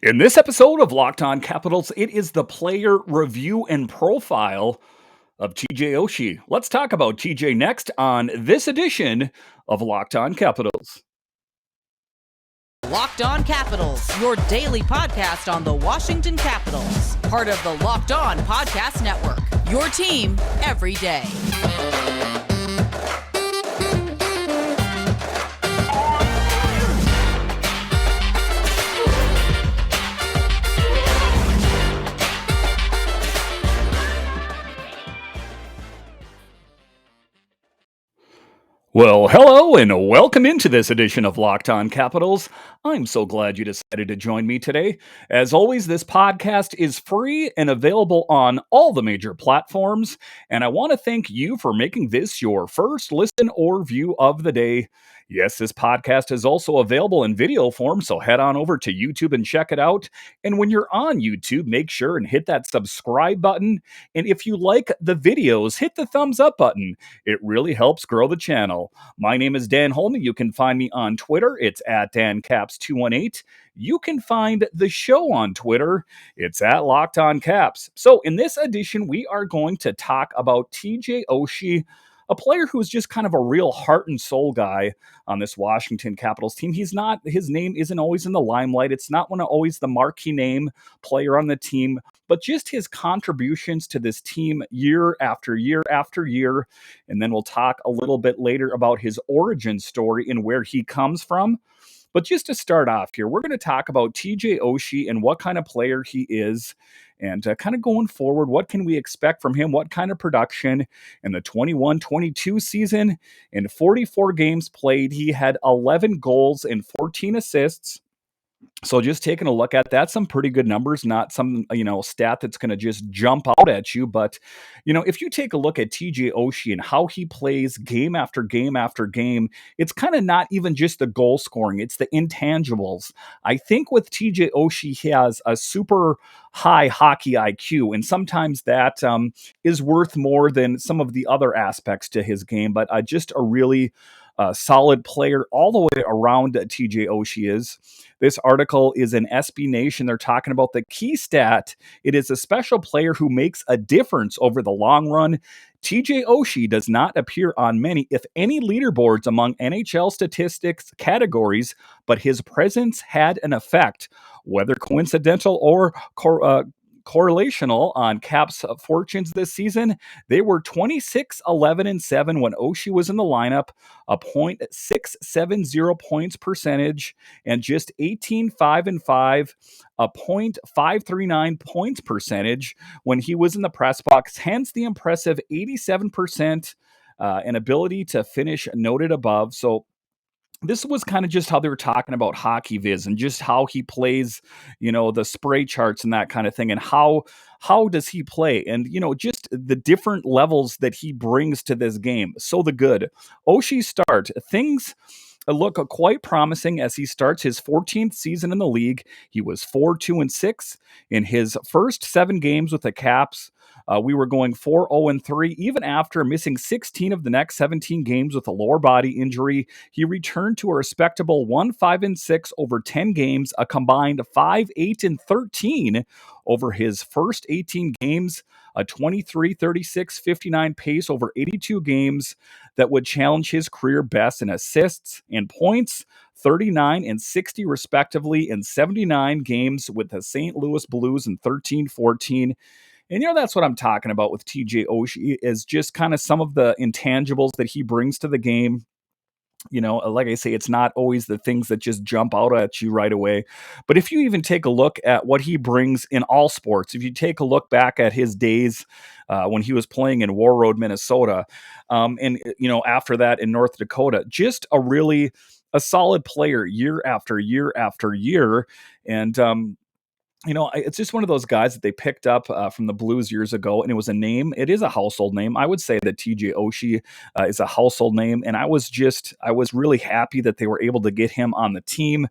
In this episode of Locked On Capitals, it is the player review and profile of TJ Oshie. Let's talk about TJ next on this edition of Locked On Capitals. Locked On Capitals, your daily podcast on the Washington Capitals. Part of the Locked On Podcast Network, your team every day. Well, hello and welcome into this edition of Locked On Capitals. I'm so glad you decided to join me today. As always, this podcast is free and available on all the major platforms, and I want to thank you for making this your first listen or view of the day. Yes, this podcast is also available in video form, so head on over to YouTube and check it out. And when you're on YouTube, make sure and hit that subscribe button. And if you like the videos, hit the thumbs up button. It really helps grow the channel. My name is Dan Holman. You can find me on Twitter. It's at DanCaps218. You can find the show on Twitter. It's at Locked On Caps. So in this edition, we are going to talk about TJ Oshie, a player who's just kind of a real heart and soul guy on this Washington Capitals team. His name isn't always in the limelight. It's not always the marquee name player on the team, but just his contributions to this team year after year after year. And then we'll talk a little bit later about his origin story and where he comes from. But just to start off here, we're going to talk about TJ Oshie and what kind of player he is, and kind of going forward, what can we expect from him? What kind of production in the 21-22 season? In 44 games played, he had 11 goals and 14 assists. So just taking a look at that, some pretty good numbers, not some, stat that's going to just jump out at you. But, if you take a look at TJ Oshie and how he plays game after game after game, it's kind of not even just the goal scoring. It's the intangibles. I think with TJ Oshie, he has a super high hockey IQ, and sometimes that is worth more than some of the other aspects to his game. But just a really solid player all the way around TJ Oshie is. This article is in SB Nation. They're talking about the key stat. It is a special player who makes a difference over the long run. TJ Oshie does not appear on many, if any, leaderboards among NHL statistics categories, but his presence had an effect, whether coincidental or correlational on Caps' fortunes this season. They were 26-11-7 when Oshie was in the lineup, a .670 points percentage, and just 18-5-5, a .539 points percentage when he was in the press box. Hence the impressive 87% and ability to finish noted above. So this was kind of just how they were talking about hockey viz and just how he plays, the spray charts and that kind of thing, and how does he play, and just the different levels that he brings to this game. So the good Oshie start, things look quite promising as he starts his 14th season in the league. He was 4-2-6 in his first 7 games with the Caps. We were going 4-0-3 even after missing 16 of the next 17 games with a lower body injury. He returned to a respectable 1-5-6 over 10 games, a combined 5-8-13 over his first 18 games, a 23-36-59 pace over 82 games that would challenge his career best in assists and points, 39 and 60 respectively in 79 games with the St. Louis Blues in 13-14. And, that's what I'm talking about with TJ Oshie, is just kind of some of the intangibles that he brings to the game. Like I say, it's not always the things that just jump out at you right away. But if you even take a look at what he brings in all sports, if you take a look back at his days when he was playing in Warroad, Minnesota, and, after that in North Dakota, just a solid player year after year after year. And, it's just one of those guys that they picked up from the Blues years ago, and it was a name. It is a household name. I would say that TJ Oshie is a household name, and I was really happy that they were able to get him on the team.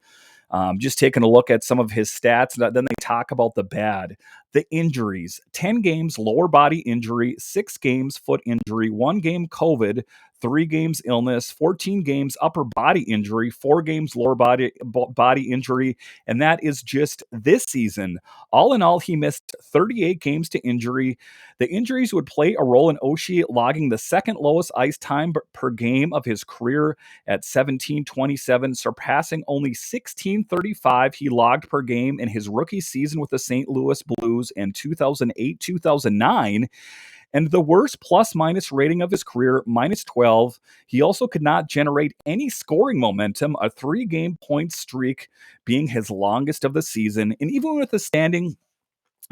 Just taking a look at some of his stats, then they talk about the bad. The injuries: 10 games lower body injury, 6 games foot injury, 1 game COVID, 3 games illness, 14 games upper body injury, 4 games lower body injury, and that is just this season. All in all, he missed 38 games to injury. The injuries would play a role in Oshie logging the second lowest ice time per game of his career at 17:27, surpassing only 16:35 he logged per game in his rookie season with the St. Louis Blues in 2008-2009, and the worst plus-minus rating of his career, -12. He also could not generate any scoring momentum, a 3-game point streak being his longest of the season. And even with the standing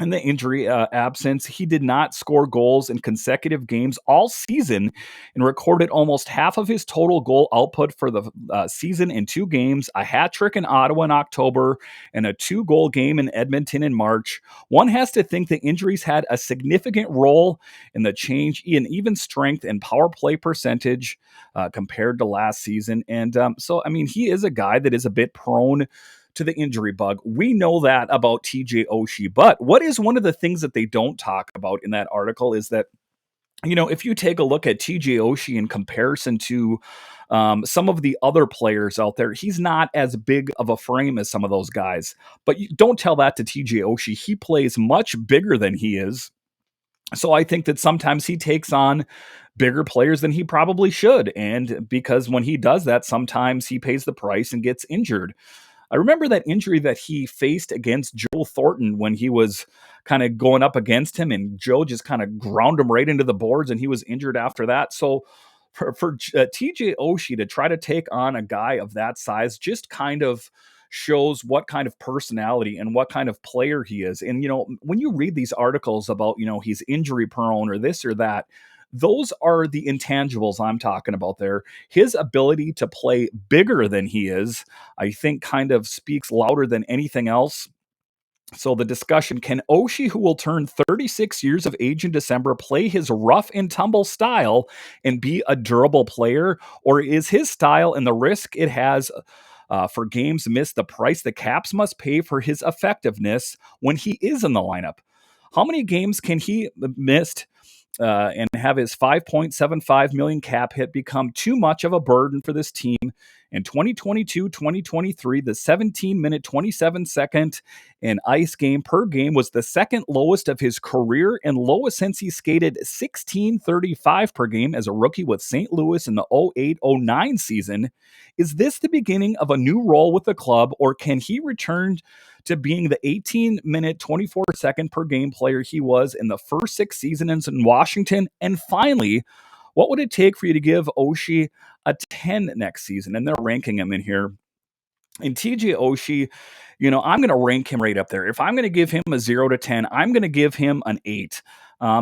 and the injury absence, he did not score goals in consecutive games all season and recorded almost half of his total goal output for the season in 2 games, a hat trick in Ottawa in October, and a 2-goal game in Edmonton in March. One has to think the injuries had a significant role in the change in even strength and power play percentage compared to last season. And I mean, he is a guy that is a bit prone to the injury bug. We know that about TJ Oshie. But what is one of the things that they don't talk about in that article is that, if you take a look at TJ Oshie in comparison to some of the other players out there, he's not as big of a frame as some of those guys. But you don't tell that to TJ Oshie. He plays much bigger than he is. So I think that sometimes he takes on bigger players than he probably should. And because when he does that, sometimes he pays the price and gets injured. I remember that injury that he faced against Joe Thornton when he was kind of going up against him, and Joe just kind of ground him right into the boards, and he was injured after that. So for TJ Oshie to try to take on a guy of that size just kind of shows what kind of personality and what kind of player he is. And, when you read these articles about, he's injury prone or this or that, those are the intangibles I'm talking about there. His ability to play bigger than he is, I think, kind of speaks louder than anything else. So the discussion: can Oshie, who will turn 36 years of age in December, play his rough and tumble style and be a durable player? Or is his style and the risk it has for games missed the price the Caps must pay for his effectiveness when he is in the lineup? How many games can he missed and have his $5.75 million cap hit become too much of a burden for this team? In 2022-2023, the 17-minute, 27-second in ice game per game was the second lowest of his career and lowest since he skated 16:35 per game as a rookie with St. Louis in the 08-09 season. Is this the beginning of a new role with the club, or can he return to being the 18-minute, 24-second per game player he was in the first 6 seasons in Washington? And finally, what would it take for you to give Oshie a 10 next season? And they're ranking him in here. And TJ Oshie, I'm going to rank him right up there. If I'm going to give him a 0 to 10, I'm going to give him an 8.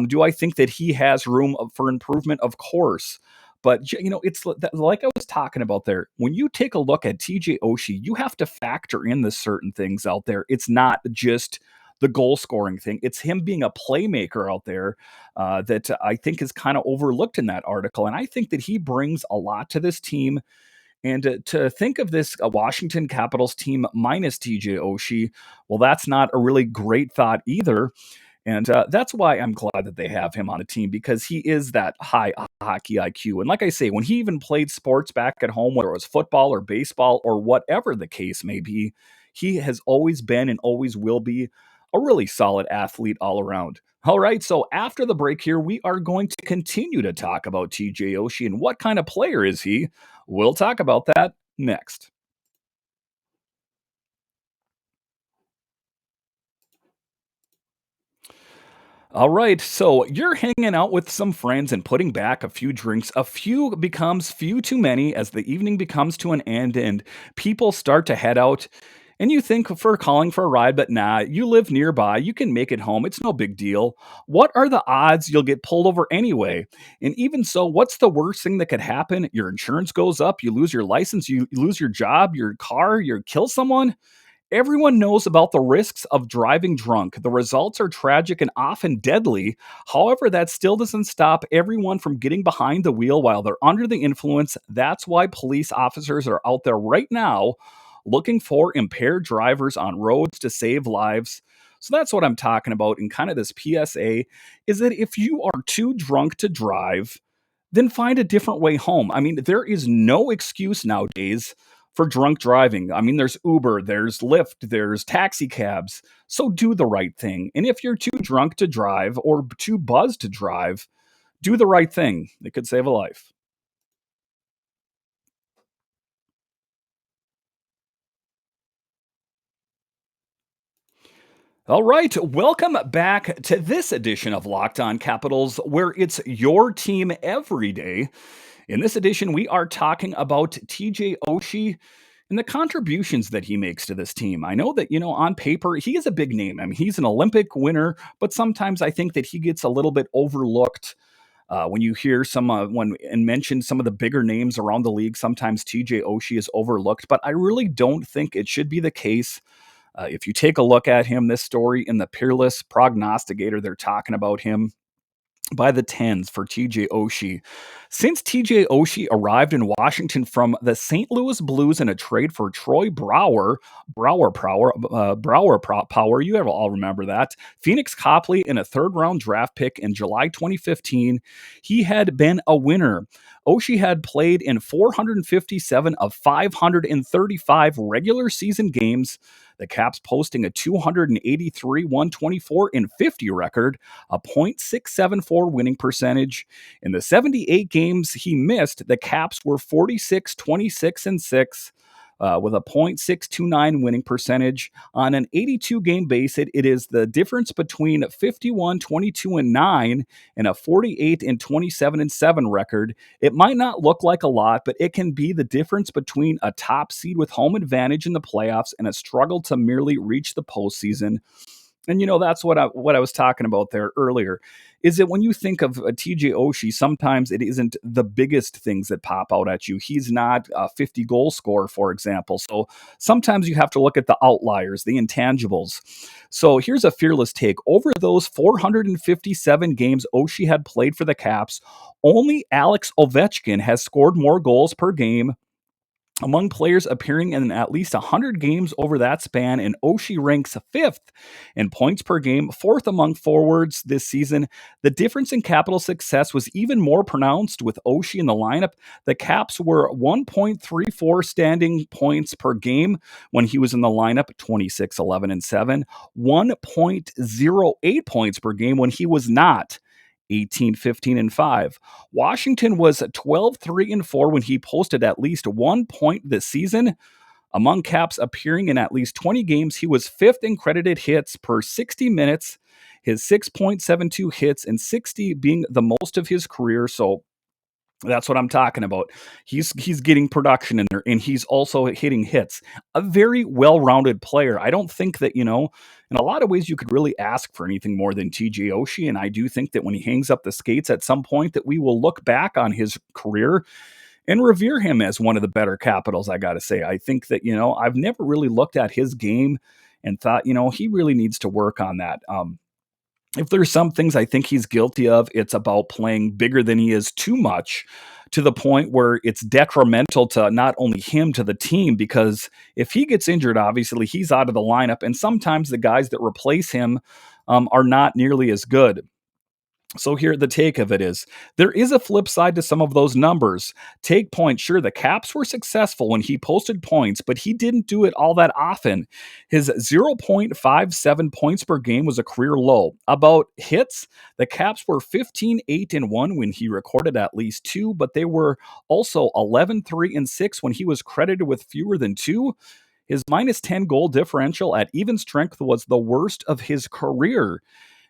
Do I think that he has room for improvement? Of course. But, it's like I was talking about there. When you take a look at TJ Oshie, you have to factor in the certain things out there. It's not just the goal scoring thing. It's him being a playmaker out there that I think is kind of overlooked in that article. And I think that he brings a lot to this team. And to think of this Washington Capitals team minus TJ Oshie, well, that's not a really great thought either. And that's why I'm glad that they have him on a team, because he is that high hockey IQ. And like I say, when he even played sports back at home, whether it was football or baseball or whatever the case may be, he has always been and always will be a really solid athlete all around. All right, so after the break here, we are going to continue to talk about TJ Oshie and what kind of player is he. We'll talk about that next. All right, so you're hanging out with some friends and putting back a few drinks. A few becomes few too many as the evening becomes to an end and people start to head out. And you think for calling for a ride, but nah, you live nearby. You can make it home. It's no big deal. What are the odds you'll get pulled over anyway? And even so, what's the worst thing that could happen? Your insurance goes up, you lose your license, you lose your job, your car, you kill someone. Everyone knows about the risks of driving drunk. The results are tragic and often deadly. However, that still doesn't stop everyone from getting behind the wheel while they're under the influence. That's why police officers are out there right now looking for impaired drivers on roads to save lives. So that's what I'm talking about in kind of this PSA is that if you are too drunk to drive, then find a different way home. I mean, there is no excuse nowadays for drunk driving. I mean, there's Uber, there's Lyft, there's taxi cabs. So do the right thing. And if you're too drunk to drive or too buzzed to drive, do the right thing. It could save a life. All right, welcome back to this edition of Locked On Capitals, where it's your team every day. In this edition, we are talking about TJ Oshie and the contributions that he makes to this team. I know that, on paper, he is a big name. I mean, he's an Olympic winner, but sometimes I think that he gets a little bit overlooked. When you hear when and mention some of the bigger names around the league, sometimes TJ Oshie is overlooked, but I really don't think it should be the case. If you take a look at him, this story in the Peerless Prognosticator, they're talking about him by the tens for TJ Oshie. Since TJ Oshie arrived in Washington from the St. Louis Blues in a trade for Troy Brouwer, you ever all remember that, Pheonix Copley in a third-round draft pick in July 2015, he had been a winner. Oshie had played in 457 of 535 regular season games, the Caps posting a 283 124 and 50 record, a .674 winning percentage. In the 78 games he missed, the Caps were 46, 26, and 6. With a .629 winning percentage. On an 82-game base, it is the difference between 51, 22, and 9 and a 48 and 27 and 7 record. It might not look like a lot, but it can be the difference between a top seed with home advantage in the playoffs and a struggle to merely reach the postseason. And that's what I was talking about there earlier. Is that when you think of a TJ Oshie, sometimes it isn't the biggest things that pop out at you. He's not a 50 goal scorer, for example. So sometimes you have to look at the outliers, the intangibles. So here's a fearless take. Over those 457 games Oshie had played for the Caps, only Alex Ovechkin has scored more goals per game among players appearing in at least 100 games over that span, and Oshie ranks fifth in points per game, fourth among forwards this season. The difference in Capital success was even more pronounced with Oshie in the lineup. The Caps were 1.34 standing points per game when he was in the lineup, 26, 11, and 7, 1.08 points per game when he was not, 18, 15, and 5. Washington was 12, 3, and 4 when he posted at least 1 point this season. Among Caps appearing in at least 20 games, he was fifth in credited hits per 60 minutes, his 6.72 hits and 60 being the most of his career. So that's what I'm talking about. He's getting production in there, and he's also hitting hits. A very well-rounded player. I don't think that, in a lot of ways you could really ask for anything more than TJ Oshie, and I do think that when he hangs up the skates at some point that we will look back on his career and revere him as one of the better Capitals, I got to say. I think that, I've never really looked at his game and thought, he really needs to work on that. If there's some things I think he's guilty of, it's about playing bigger than he is too much to the point where it's detrimental to not only him, to the team, because if he gets injured, obviously he's out of the lineup. And sometimes the guys that replace him are not nearly as good. So here, the take of it is, there is a flip side to some of those numbers. Take points. Sure, the Caps were successful when he posted points, but he didn't do it all that often. His 0.57 points per game was a career low. About hits, the Caps were 15, 8, and 1 when he recorded at least 2, but they were also 11, 3, and 6 when he was credited with fewer than 2. His minus 10 goal differential at even strength was the worst of his career.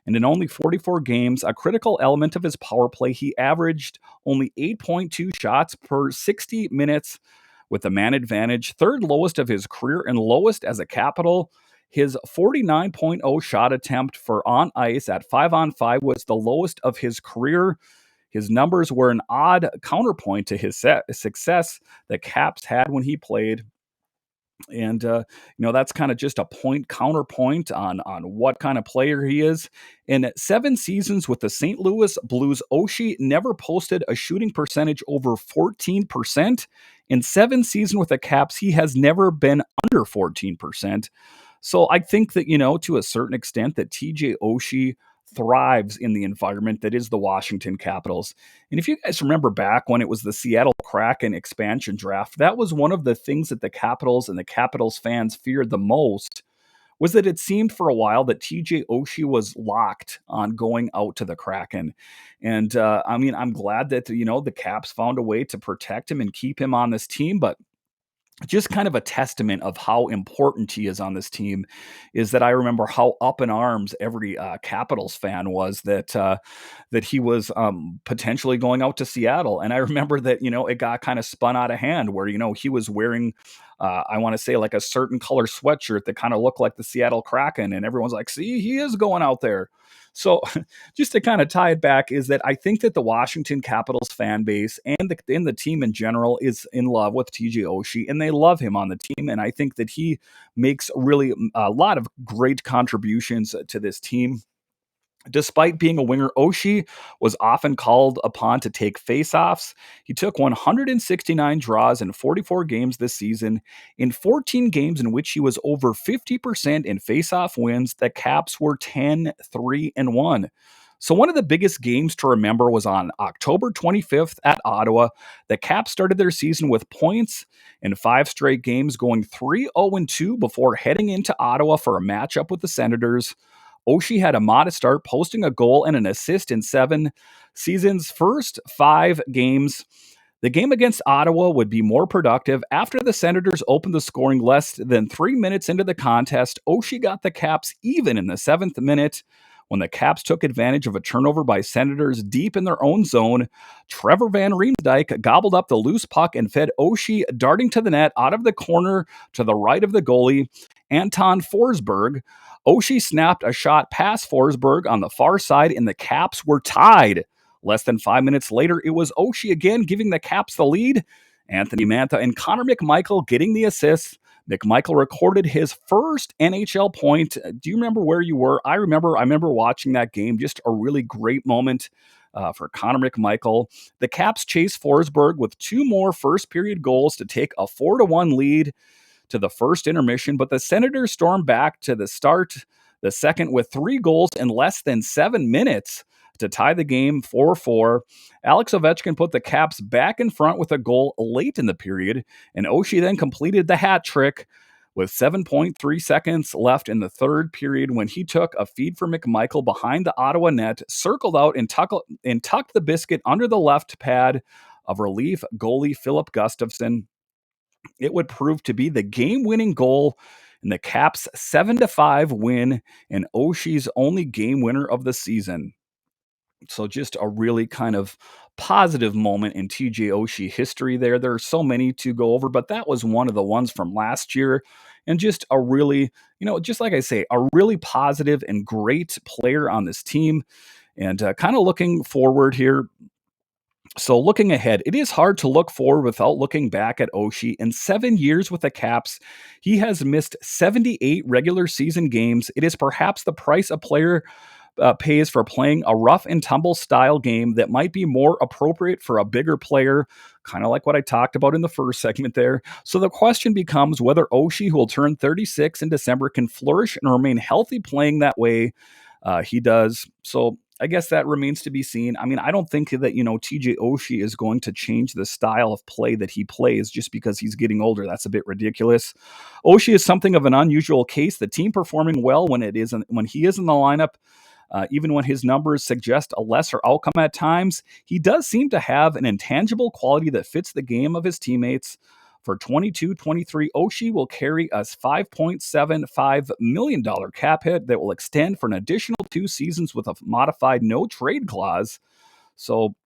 And in only 44 games, a critical element of his power play, he averaged only 8.2 shots per 60 minutes with a man advantage, third lowest of his career and lowest as a Capital. His 49.0 shot attempt for on ice at 5-on-5 was the lowest of his career. His numbers were an odd counterpoint to his success the Caps had when he played. And, that's kind of just a counterpoint on what kind of player he is. In 7 seasons with the St. Louis Blues, Oshie never posted a shooting percentage over 14%. In 7 seasons with the Caps, he has never been under 14%. So I think that, to a certain extent, that TJ Oshie thrives in the environment that is the Washington Capitals. And if you guys remember back when it was the Seattle Kraken expansion draft, that was one of the things that the Capitals and the Capitals fans feared the most, was that it seemed for a while that TJ Oshie was locked on going out to the Kraken. And I mean, I'm glad that, the Caps found a way to protect him and keep him on this team, but just kind of a testament of how important he is on this team is that I remember how up in arms every Capitals fan was that he was potentially going out to Seattle. And I remember that, it got kind of spun out of hand where, he was wearing, I want to say, like a certain color sweatshirt that kind of looked like the Seattle Kraken. And everyone's like, see, he is going out there. So just to kind of tie it back is that I think that the Washington Capitals fan base and the team in general is in love with TJ Oshie, and they love him on the team. And I think that he makes really a lot of great contributions to this team. Despite being a winger, Oshie was often called upon to take faceoffs. He took 169 draws in 44 games this season. In 14 games in which he was over 50% in faceoff wins, the Caps were 10-3-1. So one of the biggest games to remember was on October 25th at Ottawa. The Caps started their season with points in 5 straight games, going 3-0-2 before heading into Ottawa for a matchup with the Senators. Oshie had a modest start, posting a goal and an assist in 7 season's first 5 games. The game against Ottawa would be more productive. After the Senators opened the scoring less than 3 minutes into the contest, Oshie got the Caps even in the 7th minute. When the Caps took advantage of a turnover by Senators deep in their own zone, Trevor Van Riemsdyk gobbled up the loose puck and fed Oshie darting to the net out of the corner to the right of the goalie, Anton Forsberg. Oshie snapped a shot past Forsberg on the far side, and the Caps were tied. Less than 5 minutes later, it was Oshie again giving the Caps the lead. Anthony Mantha and Connor McMichael getting the assists. McMichael recorded his first NHL point. Do you remember where you were? I remember watching that game. Just a really great moment for Connor McMichael. The Caps chased Forsberg with 2 more first period goals to take a 4-1 lead to the first intermission, but the Senators stormed back to the start the second with 3 goals in less than 7 minutes to tie the game 4-4. Alex Ovechkin put the Caps back in front with a goal late in the period, and Oshie then completed the hat trick with 7.3 seconds left in the third period when he took a feed for McMichael behind the Ottawa net, circled out and tucked the biscuit under the left pad of relief goalie Philip Gustafson. It would prove to be the game-winning goal in the Caps' 7-5 win and Oshie's only game winner of the season. So just a really kind of positive moment in TJ Oshie history there. There are so many to go over, but that was one of the ones from last year. And just a really, just like I say, a really positive and great player on this team. And kind of looking forward here. So looking ahead, it is hard to look forward without looking back at Oshie. In 7 years with the Caps, he has missed 78 regular season games. It is perhaps the price a player pays for playing a rough and tumble style game that might be more appropriate for a bigger player, kind of like what I talked about in the first segment there. So the question becomes whether Oshie, who will turn 36 in December, can flourish and remain healthy playing that way he does. So I guess that remains to be seen. I mean, I don't think that, TJ Oshie is going to change the style of play that he plays just because he's getting older. That's a bit ridiculous. Oshie is something of an unusual case. The team performing well when he is in the lineup, even when his numbers suggest a lesser outcome at times, he does seem to have an intangible quality that fits the game of his teammates. For 22-23, Oshie will carry a $5.75 million cap hit that will extend for an additional 2 seasons with a modified no-trade clause. So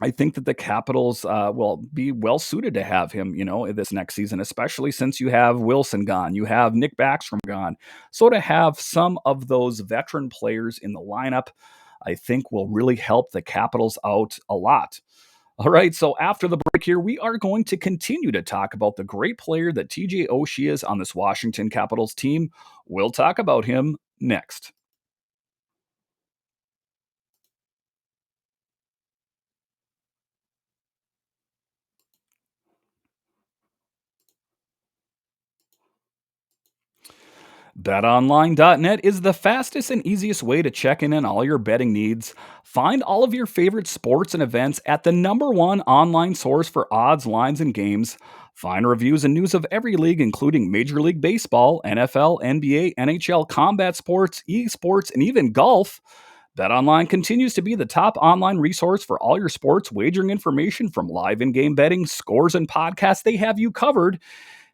I think that the Capitals will be well suited to have him, this next season, especially since you have Wilson gone, you have Nick Backstrom gone. So to have some of those veteran players in the lineup, I think will really help the Capitals out a lot. All right, so after the break here, we are going to continue to talk about the great player that TJ Oshie is on this Washington Capitals team. We'll talk about him next. BetOnline.net is the fastest and easiest way to check in on all your betting needs. Find all of your favorite sports and events at the number one online source for odds, lines, and games. Find reviews and news of every league, including Major League Baseball, NFL, NBA, NHL, combat sports, esports, and even golf. BetOnline continues to be the top online resource for all your sports wagering information from live in-game betting, scores, and podcasts. They have you covered.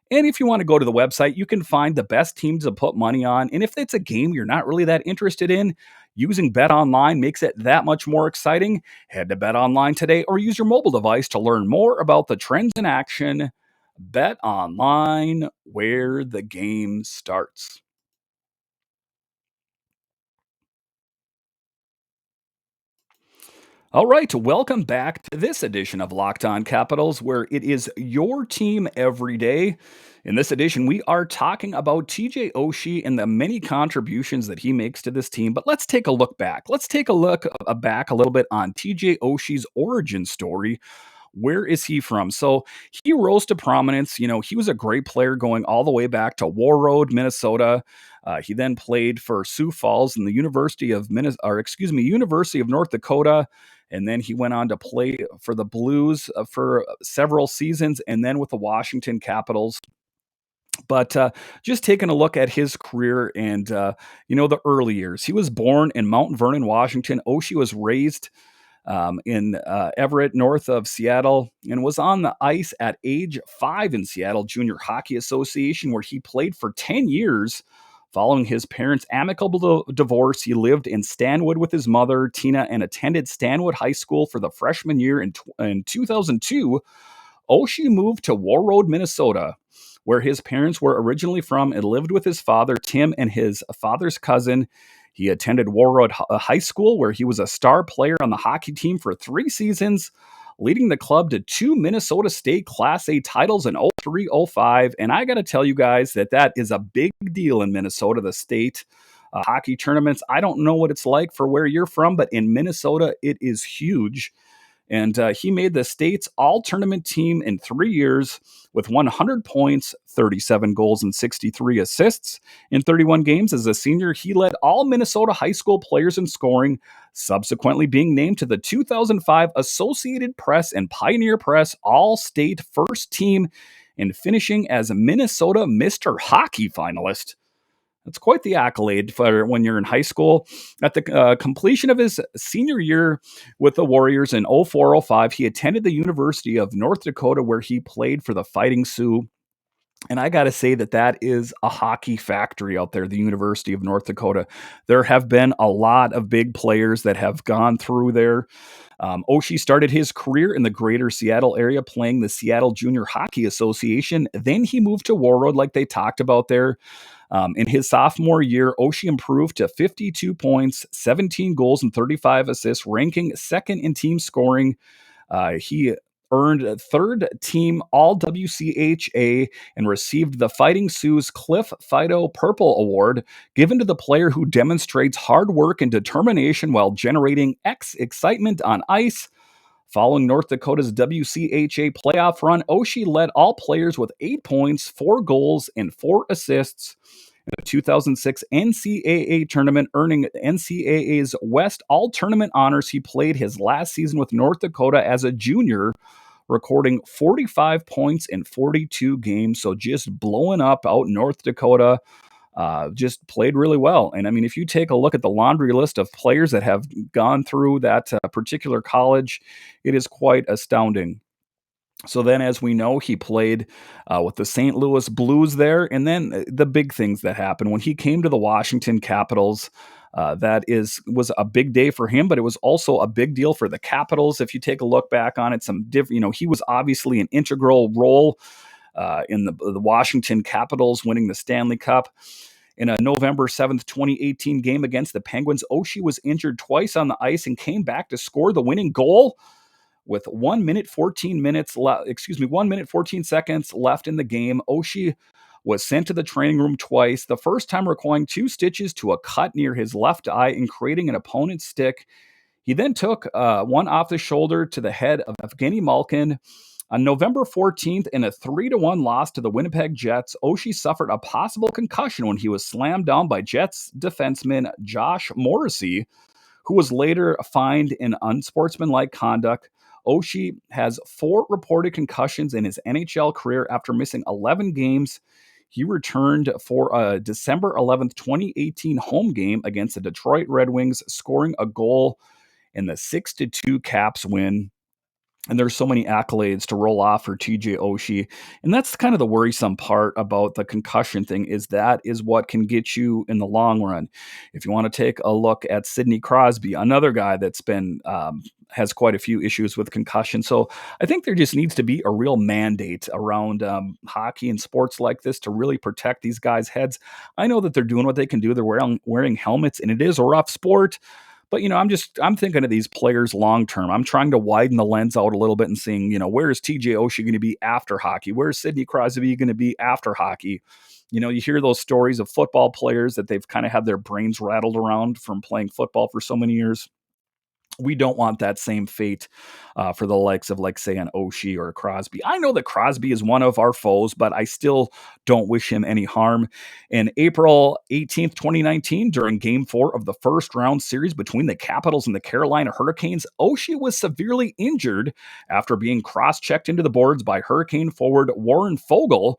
And if you want to go to the website, you can find the best teams to put money on. And if it's a game you're not really that interested in, using BetOnline makes it that much more exciting. Head to BetOnline today or use your mobile device to learn more about the trends in action. BetOnline, where the game starts. All right, welcome back to this edition of Locked On Capitals, where it is your team every day. In this edition, we are talking about TJ Oshie and the many contributions that he makes to this team. But let's take a look back. Let's take a look back a little bit on TJ Oshie's origin story. Where is he from? So he rose to prominence. You know, he was a great player going all the way back to Warroad, Minnesota. He then played for Sioux Falls and the University of University of North Dakota. And then he went on to play for the Blues for several seasons, and then with the Washington Capitals. But just taking a look at his career and, the early years. He was born in Mount Vernon, Washington. Oshie was raised in Everett, north of Seattle, and was on the ice at age 5 in Seattle Junior Hockey Association, where he played for 10 years. Following his parents' amicable divorce, he lived in Stanwood with his mother, Tina, and attended Stanwood High School for the freshman year. In 2002, Oshie moved to Warroad, Minnesota, where his parents were originally from, and lived with his father, Tim, and his father's cousin. He attended Warroad High School, where he was a star player on the hockey team for 3 seasons, leading the club to 2 Minnesota State Class A titles in 03-05. And I got to tell you guys that is a big deal in Minnesota, the state hockey tournaments. I don't know what it's like for where you're from, but in Minnesota, it is huge. And he made the state's all-tournament team in 3 years with 100 points, 37 goals, and 63 assists. In 31 games as a senior, he led all Minnesota high school players in scoring, subsequently being named to the 2005 Associated Press and Pioneer Press All-State First Team and finishing as a Minnesota Mr. Hockey finalist. That's quite the accolade for when you're in high school. At the completion of his senior year with the Warriors in 04-05, he attended the University of North Dakota, where he played for the Fighting Sioux. And I got to say that is a hockey factory out there, the University of North Dakota. There have been a lot of big players that have gone through there. Oshie started his career in the greater Seattle area playing the Seattle Junior Hockey Association. Then he moved to Warroad, like they talked about there. In his sophomore year, Oshie improved to 52 points, 17 goals, and 35 assists, ranking second in team scoring. He earned third team All WCHA and received the Fighting Sioux's Cliff Fido Purple Award, given to the player who demonstrates hard work and determination while generating excitement on ice. Following North Dakota's WCHA playoff run, Oshie led all players with 8 points, 4 goals, and 4 assists in the 2006 NCAA tournament, earning NCAA's West All-Tournament honors. He played his last season with North Dakota as a junior, recording 45 points in 42 games. So just blowing up out North Dakota. Just played really well. And I mean, if you take a look at the laundry list of players that have gone through that particular college, it is quite astounding. So then, as we know, he played with the St. Louis Blues there. And then the big things that happened when he came to the Washington Capitals, was a big day for him, but it was also a big deal for the Capitals. If you take a look back on it, he was obviously an integral role in the Washington Capitals winning the Stanley Cup. In a November 7th, 2018 game against the Penguins, Oshie was injured twice on the ice and came back to score the winning goal with 1 minute 14 seconds left in the game. Oshie was sent to the training room twice, the first time requiring 2 stitches to a cut near his left eye and creating an opponent's stick. He then took one off the shoulder to the head of Evgeny Malkin, On November 14th, in a 3-1 loss to the Winnipeg Jets, Oshie suffered a possible concussion when he was slammed down by Jets defenseman Josh Morrissey, who was later fined in unsportsmanlike conduct. Oshie has 4 reported concussions in his NHL career after missing 11 games. He returned for a December 11th, 2018 home game against the Detroit Red Wings, scoring a goal in the 6-2 Caps win. And there's so many accolades to roll off for TJ Oshie. And that's kind of the worrisome part about the concussion thing, is that is what can get you in the long run. If you want to take a look at Sidney Crosby, another guy that's been has quite a few issues with concussion. So I think there just needs to be a real mandate around hockey and sports like this to really protect these guys' heads. I know that they're doing what they can do. They're wearing helmets, and it is a rough sport. But, I'm thinking of these players long term. I'm trying to widen the lens out a little bit and seeing, where is TJ Oshie going to be after hockey? Where's Sidney Crosby going to be after hockey? You hear those stories of football players that they've kind of had their brains rattled around from playing football for so many years. We don't want that same fate for the likes of, like, say, an Oshie or a Crosby. I know that Crosby is one of our foes, but I still don't wish him any harm. In April 18th, 2019, during Game 4 of the first round series between the Capitals and the Carolina Hurricanes, Oshie was severely injured after being cross-checked into the boards by Hurricane forward Warren Foegele.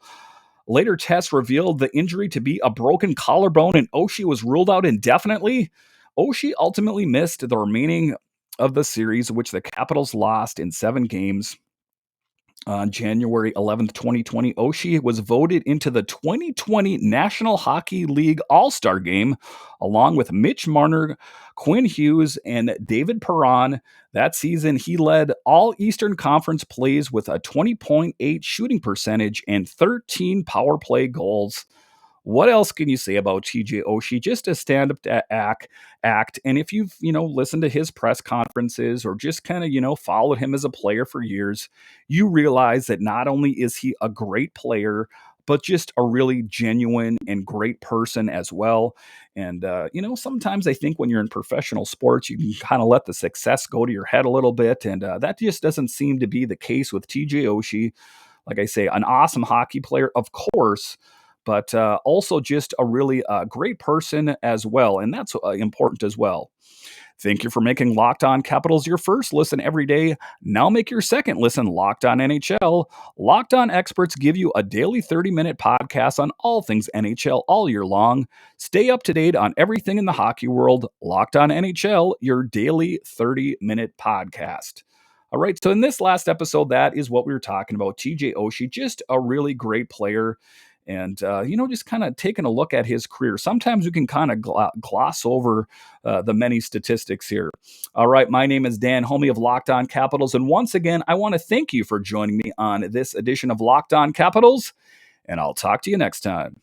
Later tests revealed the injury to be a broken collarbone, and Oshie was ruled out indefinitely. Oshie ultimately missed the remaining of the series, which the Capitals lost in 7 games. On January 11th, 2020, Oshie was voted into the 2020 National Hockey League All-Star Game, along with Mitch Marner, Quinn Hughes, and David Perron. That season, he led all Eastern Conference plays with a 20.8 shooting percentage and 13 power play goals. What else can you say about TJ Oshie? Just a stand-up act. And if you've, listened to his press conferences or just kind of, followed him as a player for years, you realize that not only is he a great player, but just a really genuine and great person as well. And, sometimes I think when you're in professional sports, you can kind of let the success go to your head a little bit. And that just doesn't seem to be the case with TJ Oshie. Like I say, an awesome hockey player, of course, but also just a really great person as well. And that's important as well. Thank you for making Locked On Capitals your first listen every day. Now make your second listen Locked On NHL. Locked On experts give you a daily 30-minute podcast on all things NHL all year long. Stay up to date on everything in the hockey world. Locked On NHL, your daily 30-minute podcast. All right, so in this last episode, that is what we were talking about. TJ Oshie, just a really great player. And, just kind of taking a look at his career. Sometimes we can kind of gloss over the many statistics here. All right, my name is Dan Homey of Locked On Capitals. And once again, I want to thank you for joining me on this edition of Locked On Capitals. And I'll talk to you next time.